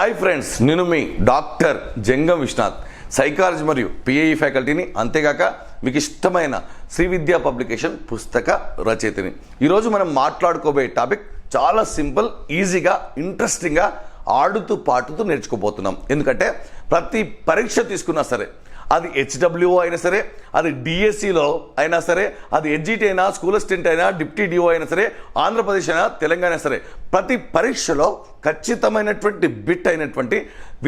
Hi friends, నేను మీ doctor జంగం Vishwanath, psychology మరియు PAE ఫ్యాకల్టీని, అంతేగాక మీకు ఇష్టమైన శ్రీ విద్యా పబ్లికేషన్ పుస్తక రచయితని. ఈరోజు మనం మాట్లాడుకోబోయే టాపిక్ చాలా సింపుల్, ఈజీగా, ఇంట్రెస్టింగ్గా, ఆడుతూ పాటుతూ నేర్చుకోబోతున్నాం. ఎందుకంటే ప్రతి పరీక్ష తీసుకున్నా సరే, అది హెచ్డబ్ల్యూఓ అయినా సరే, అది డిఎస్సిలో అయినా సరే, అది ఎడ్జిటి అయినా, స్కూల్ అసిస్టెంట్ అయినా, డిప్టీ డిఓ అయినా సరే, ఆంధ్రప్రదేశ్ అయినా, తెలంగాణ అయినా సరే, ప్రతి పరీక్షలో ఖచ్చితమైనటువంటి బిట్ అయినటువంటి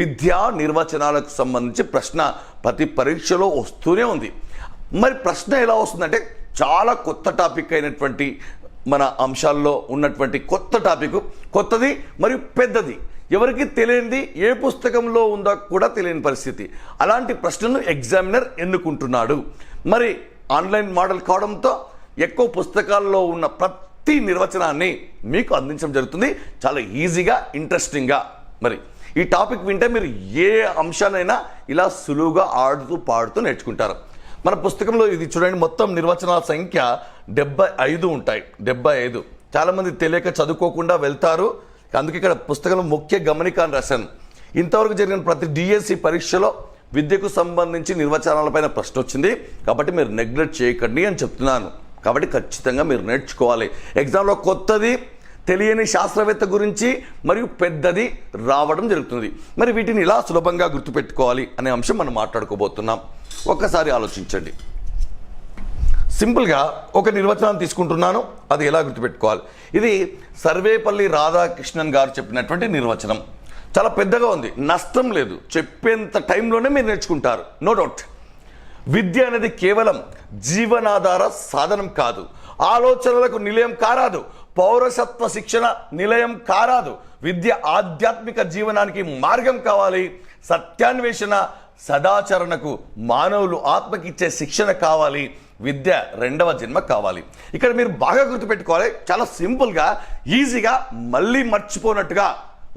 విద్యా నిర్వచనాలకు సంబంధించి ప్రశ్న ప్రతి పరీక్షలో వస్తూనే ఉంది. మరి ప్రశ్న ఎలా వస్తుందంటే, చాలా కొత్త టాపిక్ అయినటువంటి మన అంశాల్లో ఉన్నటువంటి కొత్త టాపిక్, కొత్తది మరియు పెద్దది, ఎవరికి తెలియనిది, ఏ పుస్తకంలో ఉందో కూడా తెలియని పరిస్థితి. అలాంటి ప్రశ్నలను ఎగ్జామినర్ ఎన్నుకుంటున్నాడు. మరి ఆన్లైన్ మోడల్ కావడంతో ఎక్కువ పుస్తకాల్లో ఉన్న ప్రతి నిర్వచనాన్ని మీకు అందించడం జరుగుతుంది, చాలా ఈజీగా, ఇంట్రెస్టింగ్గా. మరి ఈ టాపిక్ వింటే మీరు ఏ అంశానైనా ఇలా సులువుగా ఆడుతూ పాడుతూ నేర్చుకుంటారు. మన పుస్తకంలో ఇది చూడండి, మొత్తం నిర్వచనాల సంఖ్య 75 ఉంటాయి. 75. చాలామంది తెలియక చదువుకోకుండా వెళ్తారు. అందుకే ఇక్కడ పుస్తకంలో ముఖ్య గమనిక అని రాశాను. ఇంతవరకు జరిగిన ప్రతి డిఎస్సి పరీక్షలో విద్యకు సంబంధించి నిర్వచనాలపైన ప్రశ్న వచ్చింది, కాబట్టి మీరు నెగ్లెక్ట్ చేయకండి అని చెప్తున్నాను. కాబట్టి ఖచ్చితంగా మీరు నేర్చుకోవాలి. ఎగ్జామ్లో కొత్తది, తెలియని శాస్త్రవేత్త గురించి మరియు పెద్దది రావడం జరుగుతుంది. మరి వీటిని ఇలా సులభంగా గుర్తుపెట్టుకోవాలి అనే అంశం మనం మాట్లాడుకోబోతున్నాం. ఒక్కసారి ఆలోచించండి. సింపుల్గా ఒక నిర్వచనం తీసుకుంటున్నాను, అది ఎలా గుర్తుపెట్టుకోవాలి. ఇది సర్వేపల్లి రాధాకృష్ణన్ గారు చెప్పినటువంటి నిర్వచనం. చాలా పెద్దగా ఉంది, నష్టం లేదు, చెప్పేంత టైంలోనే మీరు నేర్చుకుంటారు, నో డౌట్. విద్య అనేది కేవలం జీవనాధార సాధనం కాదు, ఆలోచనలకు నిలయం కారాదు, పౌరసత్వ శిక్షణ నిలయం కారాదు. విద్య ఆధ్యాత్మిక జీవనానికి మార్గం కావాలి, సత్యాన్వేషణ, సదాచరణకు, మానవులు ఆత్మకిచ్చే శిక్షణ కావాలి, విద్య రెండవ జన్మ కావాలి. ఇక్కడ మీరు బాగా గుర్తుపెట్టుకోవాలి, చాలా సింపుల్గా, ఈజీగా, మళ్ళీ మర్చిపోనట్టుగా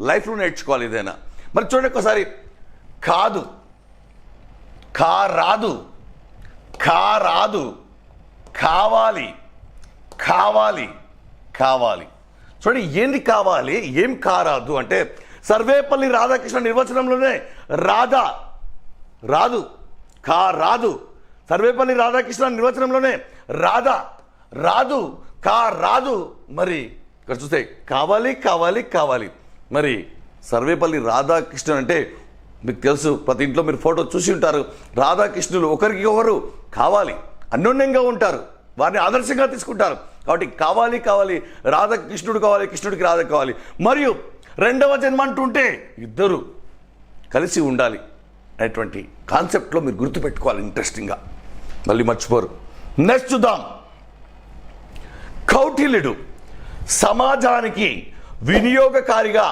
లైఫ్లో నేర్చుకోవాలి ఇదైనా. మరి చూడండి ఒకసారి, కాదు, కారాదు, కారాదు, కావాలి, కావాలి, కావాలి. చూడండి, ఏంది కావాలి, ఏం కారాదు అంటే, సర్వేపల్లి రాధాకృష్ణ నిర్వచనంలోనే రాధా, రాదు, కారాదు. సర్వేపల్లి రాధాకృష్ణ నిర్వచనంలోనే రాధా, రాదు, కారాదు. మరి ఇక్కడ చూస్తే కావాలి, కావాలి, కావాలి. మరి సర్వేపల్లి రాధాకృష్ణన్ అంటే మీకు తెలుసు, ప్రతి ఇంట్లో మీరు ఫోటో చూసి ఉంటారు. రాధాకృష్ణులు ఒకరికి ఒకరు కావాలి, అన్యోన్యంగా ఉంటారు, వారిని ఆదర్శంగా తీసుకుంటారు. కాబట్టి కావాలి, కావాలి, రాధాకృష్ణుడు కావాలి, కృష్ణుడికి రాధ కావాలి. మరియు రెండవ జన్మ అంటుంటే ఇద్దరు కలిసి ఉండాలి అనేటువంటి కాన్సెప్ట్లో మీరు గుర్తుపెట్టుకోవాలి, ఇంట్రెస్టింగ్గా, మళ్ళీ మర్చిపోరు. నెక్స్ట్ చూద్దాం. కౌటిల్యుడు సమాజానికి వినియోగకారిగా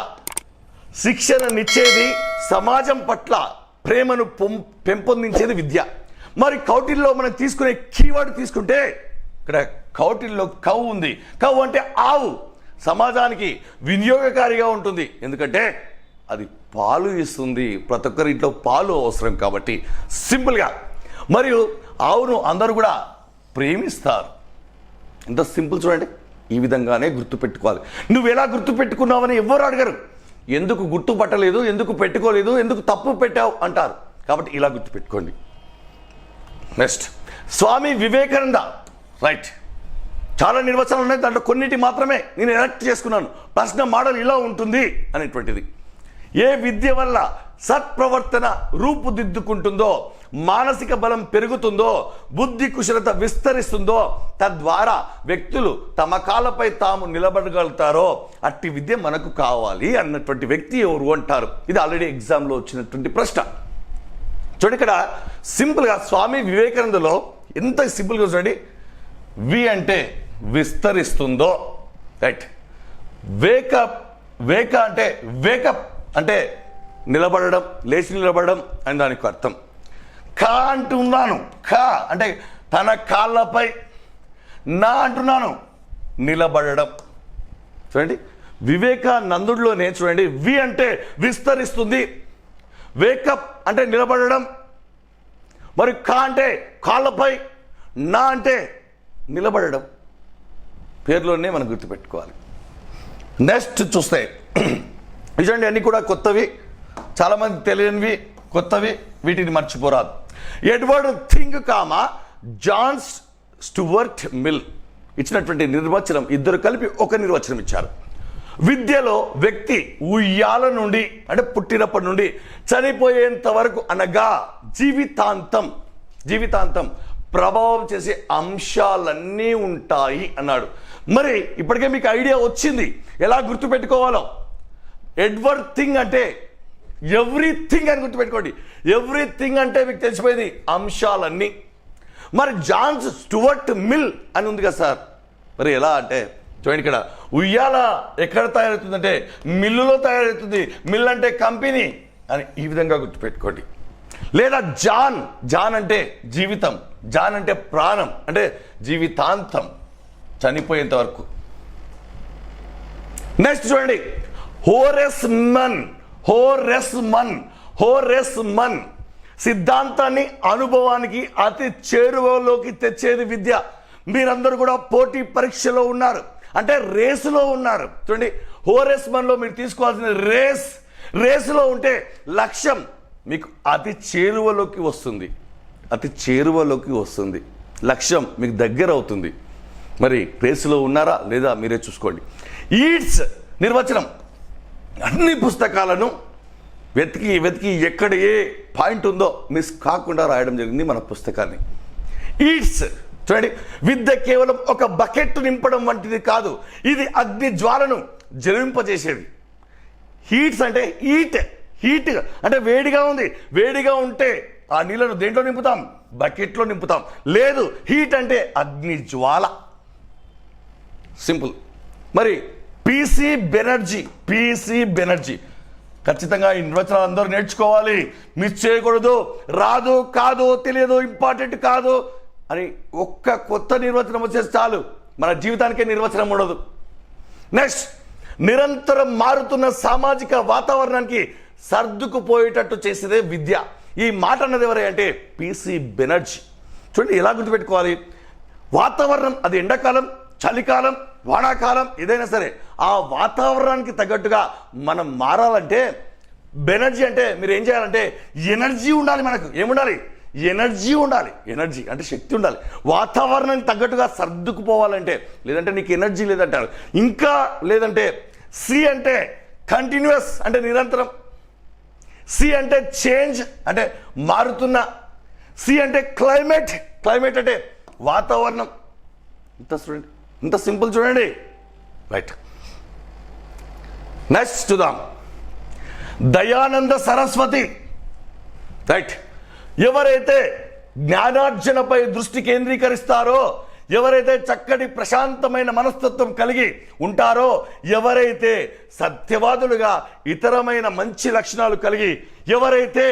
శిక్షణనిచ్చేది, సమాజం పట్ల ప్రేమను పెంపొందించేది విద్య. మరి కౌటిల్యులో మనం తీసుకునే కీవర్డ్ తీసుకుంటే, ఇక్కడ కౌటిల్యులో కౌ ఉంది. కౌ అంటే ఆవు, సమాజానికి వినియోగకారిగా ఉంటుంది, ఎందుకంటే అది పాలు ఇస్తుంది. ప్రతి ఒక్కరి ఇంట్లో పాలు అవసరం కాబట్టి సింపుల్గా. మరియు ఆవును అందరూ కూడా ప్రేమిస్తారు. ఎంత సింపుల్ చూడండి. ఈ విధంగానే గుర్తుపెట్టుకోవాలి. నువ్వు ఎలా గుర్తుపెట్టుకున్నావని ఎవరు అడగరు. ఎందుకు గుర్తుపట్టలేదు, ఎందుకు పెట్టుకోలేదు, ఎందుకు తప్పు పెట్టావు అంటారు. కాబట్టి ఇలా గుర్తుపెట్టుకోండి. నెక్స్ట్, స్వామి వివేకానంద. రైట్, చాలా నిర్వచనాలు ఉన్నాయి, దాంట్లో కొన్నిటి మాత్రమే నేను ఎలక్ట్ చేసుకున్నాను. ప్రశ్న మోడల్ ఇలా ఉంటుంది అనేటువంటిది. ఏ విద్య వల్ల సత్ప్రవర్తన రూపుదిద్దుకుంటుందో, మానసిక బలం పెరుగుతుందో, బుద్ధి కుశలత విస్తరిస్తుందో, తద్వారా వ్యక్తులు తమ కాళ్ళపై తాము నిలబడగలుగుతారో అట్టి విద్య మనకు కావాలి అన్నటువంటి వ్యక్తి ఎవరు అంటారు. ఇది ఆల్రెడీ ఎగ్జామ్లో వచ్చినటువంటి ప్రశ్న. చూడండి, ఇక్కడ సింపుల్గా స్వామి వివేకానందలో ఎంత సింపుల్గా చూడండి. వి అంటే విస్తరిస్తుందో, రైట్. వేకప్, వేక అంటే వేకప్ అంటే నిలబడడం, లేచి నిలబడడం అని దానికి అర్థం. కా అంటున్నాను, కా అంటే తన కాళ్ళపై, నా అంటున్నాను నిలబడడం. చూడండి, వివేకానందుడిలోనే చూడండి, వి అంటే విస్తరిస్తుంది, వేకప్ అంటే నిలబడడం, మరి కా అంటే కాళ్ళపై, నా అంటే నిలబడడం. పేర్లోనే మనం గుర్తుపెట్టుకోవాలి. నెక్స్ట్ చూస్తే చూడండి, అన్నీ కూడా కొత్తవి, చాలామంది తెలియనివి కొత్తవి, వీటిని మర్చిపోరాదు. ఎడ్వర్డ్ థింగ్ జాన్ స్టూవర్ట్ మిల్ ఇచ్చినటువంటి నిర్వచనం, ఇద్దరు కలిపి ఒక నిర్వచనం ఇచ్చారు. విద్యలో వ్యక్తి ఉయ్యాల నుండి అంటే పుట్టినప్పటి నుండి చనిపోయేంత వరకు అనగా జీవితాంతం ప్రభావం చేసే అంశాలన్నీ ఉంటాయి అన్నాడు. మరి ఇప్పటికే మీకు ఐడియా వచ్చింది ఎలా గుర్తుపెట్టుకోవాలో. ఎడ్వర్డ్ థింగ్ అంటే ఎవ్రీథింగ్ అని గుర్తుపెట్టుకోండి. ఎవ్రీథింగ్ అంటే మీకు తెలిసిపోయింది అంశాలన్నీ. మరి జాన్ స్టూవర్ట్ మిల్ అని ఉంది కదా సార్, మరి ఎలా అంటే చూడండి, ఇక్కడ ఉయ్యాల ఎక్కడ తయారవుతుందంటే మిల్లులో తయారవుతుంది. మిల్ అంటే కంపెనీ అని ఈ విధంగా గుర్తుపెట్టుకోండి. లేదా జాన్ అంటే జీవితం, జాన్ అంటే ప్రాణం, అంటే జీవితాంతం చనిపోయేంత వరకు. నెక్స్ట్ చూడండి, హోరెస్ మన్ సిద్ధాంతాన్ని అనుభవానికి అతి చేరువలోకి తెచ్చేది విద్య. మీరందరూ కూడా పోటీ పరీక్షలో ఉన్నారు, అంటే రేసులో ఉన్నారు. చూడండి, హోరెస్ మన్లో మీరు తీసుకోవాల్సిన రేసులో ఉంటే లక్ష్యం మీకు అతి చేరువలోకి వస్తుంది, లక్ష్యం మీకు దగ్గర అవుతుంది. మరి రేసులో ఉన్నారా లేదా మీరే చూసుకోండి. ఈట్స్ నిర్వచనం అన్ని పుస్తకాలను వెతికి ఎక్కడ ఏ పాయింట్ ఉందో మిస్ కాకుండా రాయడం జరిగింది మన పుస్తకాన్ని. ఈట్స్ చూడండి, విద్య కేవలం ఒక బకెట్ నింపడం వంటిది కాదు, ఇది అగ్ని జ్వాలను జ్వలింపజేసేది. హీట్స్ అంటే హీట్ అంటే వేడిగా ఉంది, వేడిగా ఉంటే ఆ నీళ్ళను దేంట్లో నింపుతాం? బకెట్లో నింపుతాం. లేదు, హీట్ అంటే అగ్ని జ్వాల. సింపుల్. మరి పిసి బెనర్జీ ఖచ్చితంగా ఈ నిర్వచనాలు అందరూ నేర్చుకోవాలి, మిస్ చేయకూడదు. రాదు, కాదు, తెలియదు, ఇంపార్టెంట్ కాదు అని ఒక్క కొత్త నిర్వచనం వచ్చేసి చాలు, మన జీవితానికే నిర్వచనం ఉండదు. నెక్స్ట్, నిరంతరం మారుతున్న సామాజిక వాతావరణానికి సర్దుకుపోయేటట్టు చేసేదే విద్య. ఈ మాట అన్నది ఎవరే అంటే పిసి బెనర్జీ. చూడండి ఎలా గుర్తుపెట్టుకోవాలి. వాతావరణం అది ఎండాకాలం, చలికాలం, వానాకాలం ఏదైనా సరే ఆ వాతావరణానికి తగ్గట్టుగా మనం మారాలంటే బెనర్జీ అంటే మీరు ఏం చేయాలంటే ఎనర్జీ ఉండాలి. మనకు ఏముండాలి? ఎనర్జీ ఉండాలి. ఎనర్జీ అంటే శక్తి ఉండాలి. వాతావరణానికి తగ్గట్టుగా సర్దుకుపోవాలంటే, లేదంటే నీకు ఎనర్జీ లేదంటారు. ఇంకా లేదంటే సి అంటే కంటిన్యూస్ అంటే నిరంతరం, సి అంటే చేంజ్ అంటే మారుతున్న, సి అంటే క్లైమేట్ అంటే వాతావరణం. చూడండి, ఇంత సింపుల్ చూడండి. రైట్, నెక్స్ట్ చూద్దాం. దయానంద సరస్వతి. రైట్, ఎవరైతే జ్ఞానార్జనపై దృష్టి కేంద్రీకరిస్తారో, ఎవరైతే చక్కటి ప్రశాంతమైన మనస్తత్వం కలిగి ఉంటారో, ఎవరైతే సత్యవాదులుగా ఇతరమైన మంచి లక్షణాలు కలిగి, ఎవరైతే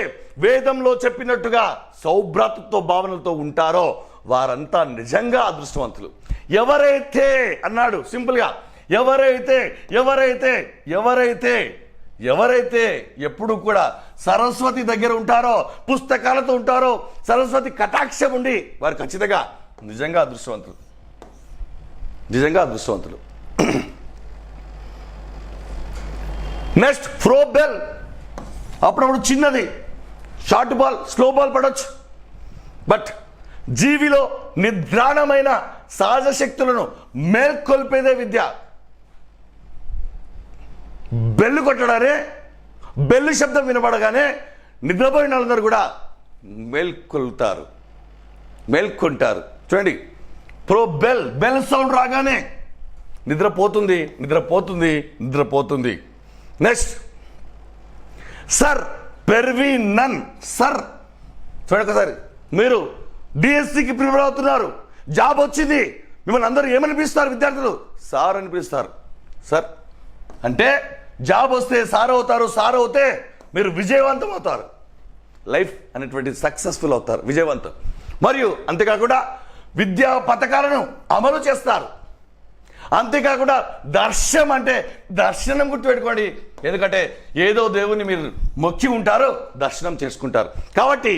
వేదంలో చెప్పినట్టుగా సౌభ్రాతృత్వ భావనలతో ఉంటారో వారంతా నిజంగా అదృష్టవంతులు. ఎవరైతే అన్నాడు సింపుల్గా, ఎవరైతే ఎప్పుడు కూడా సరస్వతి దగ్గర ఉంటారో, పుస్తకాలతో ఉంటారో, సరస్వతి కటాక్షం ఉండి వారు ఖచ్చితంగా నిజంగా అదృష్టవంతులు. Next, throw bell. అప్పుడప్పుడు చిన్నది షార్ట్ బాల్, స్లో బాల్ పడవచ్చు. బట్ జీవిలో నిద్రాణమైన సహజ శక్తులను మేల్కొల్పేదే విద్య. బెల్లు కొట్టడానే, బెల్లు శబ్దం వినబడగానే నిద్రపోయిన వాళ్ళందరూ కూడా మేల్కొంటారు. చూడండి, ప్రో బెల్ సౌండ్ రాగానే నిద్రపోతుంది. నెక్స్ట్, సర్ పెర్వి నన్. సర్ చూడండి ఒకసారి, మీరు డిఎస్సికి ప్రిపేర్ అవుతున్నారు, జాబ్ వచ్చింది, మిమ్మల్ని అందరూ ఏమని పిలుస్తారు? విద్యార్థులు సార్ అని పిలుస్తారు. సార్ అంటే జాబ్ వస్తే సార్ అవుతారు, సార్ అవుతే మీరు విజయవంతం అవుతారు, లైఫ్ అనేటువంటి సక్సెస్ఫుల్ అవుతారు, విజయవంతం. మరియు అంతేకాకుండా విద్యా పథకాలను అమలు చేస్తారు. అంతేకాకుండా దర్శనం గుర్తుపెట్టుకోండి. ఎందుకంటే ఏదో దేవుని మీరు మొక్కి ఉంటారో దర్శనం చేసుకుంటారు. కాబట్టి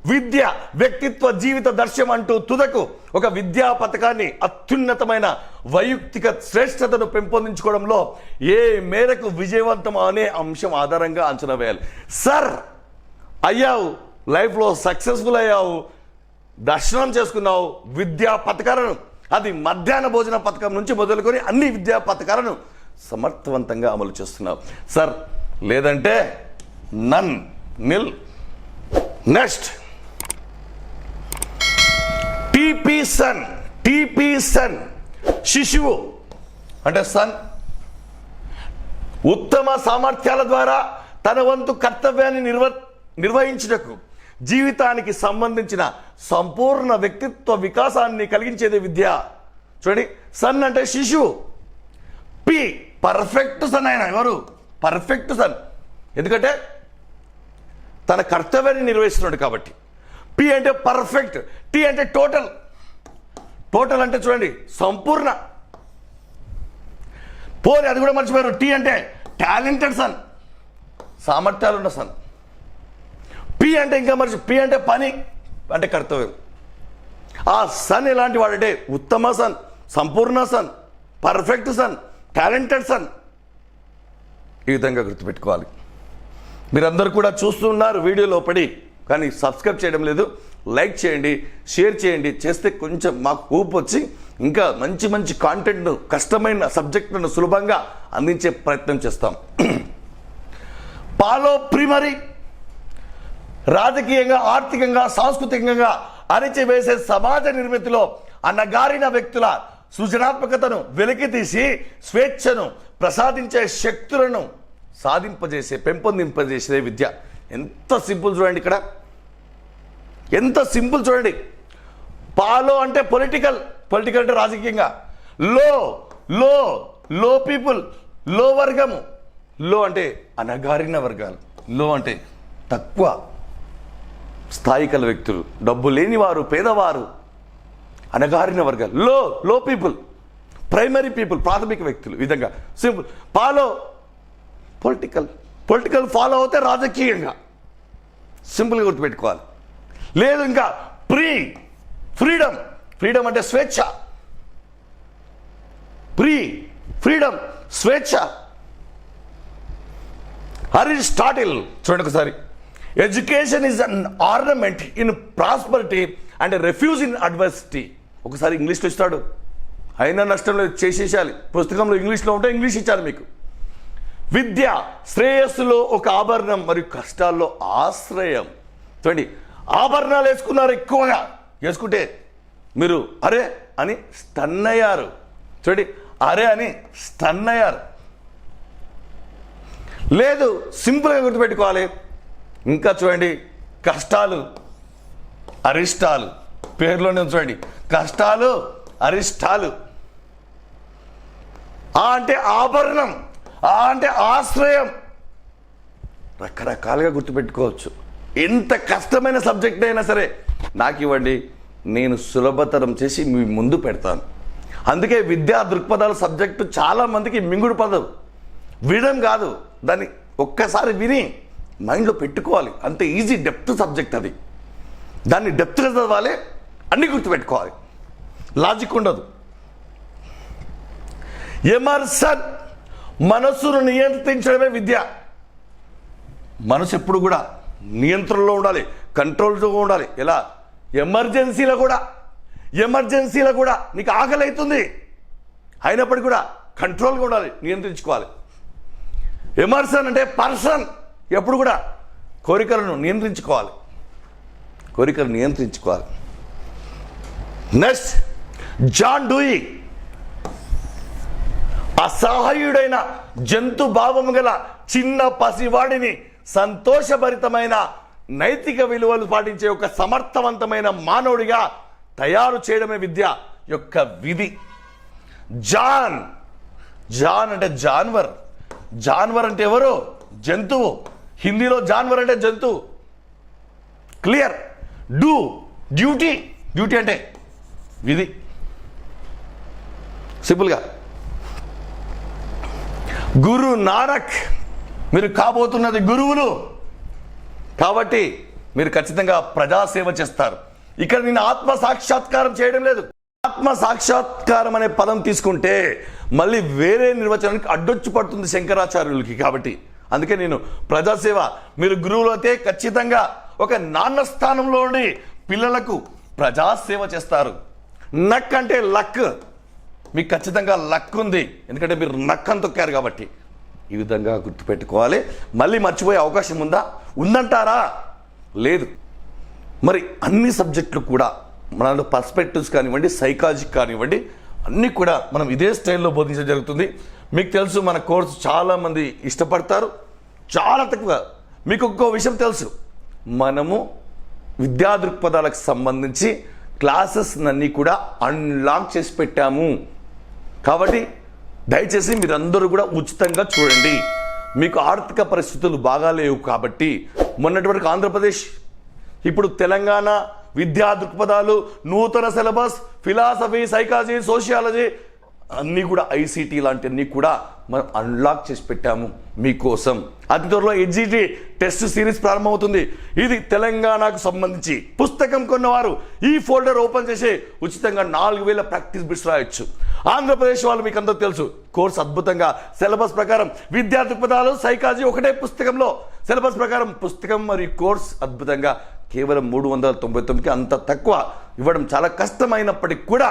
విద్య వ్యక్తిత్వ జీవిత దర్శనం అంటూ తుదకు ఒక విద్యా పథకాన్ని అత్యున్నతమైన వైయక్తిక శ్రేష్టతను పెంపొందించుకోవడంలో ఏ మేరకు విజయవంతం అనే అంశం ఆధారంగా అంచనా వేయాలి. సార్ అయ్యావు, లైఫ్లో సక్సెస్ఫుల్ అయ్యావు, దర్శనం చేసుకున్నావు, విద్యా పథకాలను, అది మధ్యాహ్న భోజన పథకం నుంచి మొదలుకొని అన్ని విద్యా పథకాలను సమర్థవంతంగా అమలు చేస్తున్నావు సార్. లేదంటే నన్ నిల్. నెక్స్ట్ టీపీ సన్ శిశువు అంటే సన్ ఉత్తమ సామర్థ్యాల ద్వారా తన వంతు కర్తవ్యాన్ని నిర్వహించుటకు జీవితానికి సంబంధించిన సంపూర్ణ వ్యక్తిత్వ వికాసాన్ని కలిగించేది విద్య. చూడండి, సన్ అంటే శిశువు. P perfect son. ఆయన ఎవరు? Perfect son. ఎందుకంటే తన కర్తవ్యాన్ని నిర్వహిస్తున్నాడు కాబట్టి. పి అంటే పర్ఫెక్ట్. టీ అంటే టోటల్. టోటల్ అంటే చూడండి సంపూర్ణ. పోనీ అది కూడా మర్చిపోయారు. టీ అంటే టాలెంటెడ్ సన్, సామర్థ్యాలు ఉన్న సన్. పి అంటే ఇంకా పి అంటే పని అంటే కర్తవ్యం. ఆ సన్ ఎలాంటి వాడంటే ఉత్తమ సన్, సంపూర్ణ son, perfect son, talented son. ఈ విధంగా గుర్తుపెట్టుకోవాలి. మీరందరూ కూడా చూస్తున్నారు వీడియోలో పడి, కానీ సబ్స్క్రైబ్ చేయడం లేదు. లైక్ చేయండి, షేర్ చేయండి. చేస్తే కొంచెం మాకు ఊపు వచ్చి ఇంకా మంచి మంచి కాంటెంట్ను, కష్టమైన సబ్జెక్టును సులభంగా అందించే ప్రయత్నం చేస్తాం. పాలో ప్రిమరీ రాజకీయంగా, ఆర్థికంగా, సాంస్కృతికంగా అణిచివేసే సమాజ నిర్మితిలో అణగారిన వ్యక్తుల సృజనాత్మకతను వెలికితీసి స్వేచ్ఛను ప్రసాదించే శక్తులను పెంపొందింపజేసే విద్య. ఎంత సింపుల్ చూడండి, ఇక్కడ ఎంత సింపుల్ చూడండి. పాలో అంటే పొలిటికల్ అంటే రాజకీయంగా. లో పీపుల్, లో వర్గము. లో అంటే అణగారిన వర్గాలు. లో అంటే తక్కువ స్థాయి కల వ్యక్తులు, డబ్బు లేని వారు, పేదవారు, అణగారిన వర్గాలు. లో పీపుల్, ప్రైమరీ పీపుల్, ప్రాథమిక వ్యక్తులు. ఈ విధంగా సింపుల్. పాలో పొలిటికల్ ఫాలో అవుతే రాజకీయంగా. సింపుల్గా గుర్తుపెట్టుకోవాలి. లేదు ఇంకా ఫ్రీడమ్ అంటే స్వేచ్ఛ. ఫ్రీడమ్ స్వేచ్ఛ. అరిస్టాటిల్ చూడండి ఒకసారి. Education is an ornament in prosperity and refuge in adversity. ఒకసారి ఇంగ్లీష్లో ఇస్తాడు, అయినా నష్టం లేదు, చేసేసాలి. పుస్తకంలో ఇంగ్లీష్లో ఉంటే ఇంగ్లీష్ ఇచ్చారు మీకు. విద్య శ్రేయస్సులో ఒక ఆభరణం మరియు కష్టాల్లో ఆశ్రయం. చూడండి, ఆభరణాలు వేసుకున్నారు, ఎక్కువగా వేసుకుంటే మీరు అరే అని స్టన్ అయ్యారు. చూడండి, అరే అని స్టన్ అయ్యారు. లేదు, సింపుల్గా గుర్తుపెట్టుకోవాలి. ఇంకా చూడండి, కష్టాలు అరిష్టాలు. పేరులోనే చూడండి, కష్టాలు అరిష్టాలు. ఆ అంటే ఆభరణం, ఆ అంటే ఆశ్రయం. రకరకాలుగా గుర్తుపెట్టుకోవచ్చు. ఎంత కష్టమైన సబ్జెక్ట్ అయినా సరే నాకు ఇవ్వండి, నేను సులభతరం చేసి మీ ముందు పెడతాను. అందుకే విద్యా దృక్పథాల సబ్జెక్టు చాలామందికి మింగుడు పదవు. వినడం కాదు, దాన్ని ఒక్కసారి విని మైండ్లో పెట్టుకోవాలి. అంత ఈజీ డెప్త్ సబ్జెక్ట్ అది. దాన్ని డెప్త్గా చదవాలి, అన్నీ గుర్తుపెట్టుకోవాలి, లాజిక్ ఉండదు. ఎమర్సన్ మనస్సును నియంత్రించడమే విద్య. మనసు ఎప్పుడు కూడా నియంత్రణలో ఉండాలి, కంట్రోల్తో ఉండాలి. ఎలా? ఎమర్జెన్సీలో కూడా నీకు ఆకలి అవుతుంది, అయినప్పటికీ కూడా కంట్రోల్గా ఉండాలి, నియంత్రించుకోవాలి. ఎమర్సన్ అంటే పర్సన్ ఎప్పుడు కూడా కోరికలను నియంత్రించుకోవాలి. Next John Dewey. అసహాయుడైన జంతు భావము గల చిన్న పసివాడిని సంతోషభరితమైన నైతిక విలువలు పాటించే ఒక సమర్థవంతమైన మానవుడిగా తయారు చేయడమే విద్య యొక్క విధి. జాన్ అంటే జాన్వర్ అంటే ఎవరు? జంతువు. హిందీలో జాన్వర్ అంటే జంతువు. క్లియర్. డ్యూటీ అంటే విధి. సింపుల్గా గురు నానక్, మీరు కాబోతున్నది గురువులు కాబట్టి మీరు ఖచ్చితంగా ప్రజాసేవ చేస్తారు. ఇక్కడ నేను ఆత్మ సాక్షాత్కారం చేయడం లేదు. ఆత్మ సాక్షాత్కారం అనే పదం తీసుకుంటే మళ్ళీ వేరే నిర్వచనానికి అడ్డొచ్చి పడుతుంది శంకరాచార్యులకి. కాబట్టి అందుకే నేను ప్రజాసేవ, మీరు గురువులు అయితే ఖచ్చితంగా ఒక నాన్న స్థానంలో ఉండి పిల్లలకు ప్రజాసేవ చేస్తారు. నక్ అంటే లక్, మీకు ఖచ్చితంగా లక్ ఉంది, ఎందుకంటే మీరు నక్ అని తొక్కారు కాబట్టి. ఈ విధంగా గుర్తుపెట్టుకోవాలి. మళ్ళీ మర్చిపోయే అవకాశం ఉందంటారా? లేదు. మరి అన్ని సబ్జెక్టులు కూడా మనలో పర్స్పెక్టివ్స్ కానివ్వండి, సైకాలజీ కానివ్వండి, అన్నీ కూడా మనం ఇదే స్టైల్లో బోధించడం జరుగుతుంది. మీకు తెలుసు మన కోర్సు చాలామంది ఇష్టపడతారు, చాలా తక్కువ. మీకు ఒక్కో విషయం తెలుసు, మనము విద్యా దృక్పథాలకు సంబంధించి క్లాసెస్ అన్నీ కూడా అన్లాక్ చేసి పెట్టాము. కాబట్టి దయచేసి మీరందరూ కూడా ఉచితంగా చూడండి. మీకు ఆర్థిక పరిస్థితులు బాగాలేవు కాబట్టి మొన్నటి వరకు ఆంధ్రప్రదేశ్, ఇప్పుడు తెలంగాణ విద్యా దృక్పథాలు, నూతన సిలబస్, ఫిలాసఫీ, సైకాలజీ, సోషియాలజీ అన్నీ కూడా ఐసీటీ లాంటివన్నీ కూడా మనం అన్లాక్ చేసి పెట్టాము మీకోసం. అతి త్వరలో ఎడ్జిటి టెస్ట్ సిరీస్ ప్రారంభమవుతుంది. ఇది తెలంగాణకు సంబంధించి. పుస్తకం కొన్నవారు ఈ ఫోల్డర్ ఓపెన్ చేసి ఉచితంగా 4000 ప్రాక్టీస్ బిట్స్ రాయొచ్చు. ఆంధ్రప్రదేశ్ వాళ్ళు మీకు అందరూ తెలుసు, కోర్స్ అద్భుతంగా సిలబస్ ప్రకారం విద్యా దృక్పథాలు, సైకాలజీ ఒకటే పుస్తకంలో సిలబస్ ప్రకారం పుస్తకం మరియు కోర్స్ అద్భుతంగా కేవలం 399కి, అంత తక్కువ ఇవ్వడం చాలా కష్టమైనప్పటికీ కూడా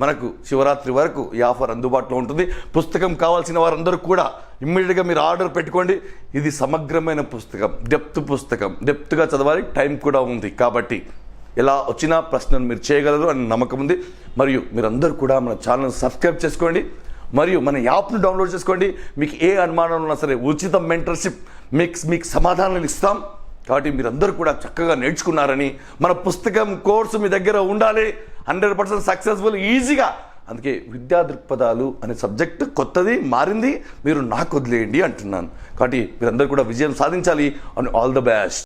మనకు శివరాత్రి వరకు ఈ ఆఫర్ అందుబాటులో ఉంటుంది. పుస్తకం కావాల్సిన వారందరూ కూడా ఇమ్మీడియట్గా మీరు ఆర్డర్ పెట్టుకోండి. ఇది సమగ్రమైన పుస్తకం, డెప్త్గా చదవాలి, టైం కూడా ఉంది. కాబట్టి ఎలా వచ్చినా ప్రశ్నలు మీరు చేయగలరు అని నమ్మకం ఉంది. మరియు మీరందరూ కూడా మన ఛానల్ సబ్స్క్రైబ్ చేసుకోండి, మరియు మన యాప్ను డౌన్లోడ్ చేసుకోండి. మీకు ఏ అనుమానం ఉన్నా సరే ఉచిత మెంటర్షిప్ మీకు సమాధానాలు ఇస్తాం. కాబట్టి మీరందరూ కూడా చక్కగా నేర్చుకున్నారని, మన పుస్తకం కోర్సు మీ దగ్గర ఉండాలి, 100% సక్సెస్ఫుల్ ఈజీగా. అందుకే విద్యా దృక్పథాలు అనే సబ్జెక్ట్ కొత్తది, మారింది, మీరు నాకు వదిలేయండి అంటున్నాను. కాబట్టి మీరందరూ కూడా విజయం సాధించాలి. And all the best.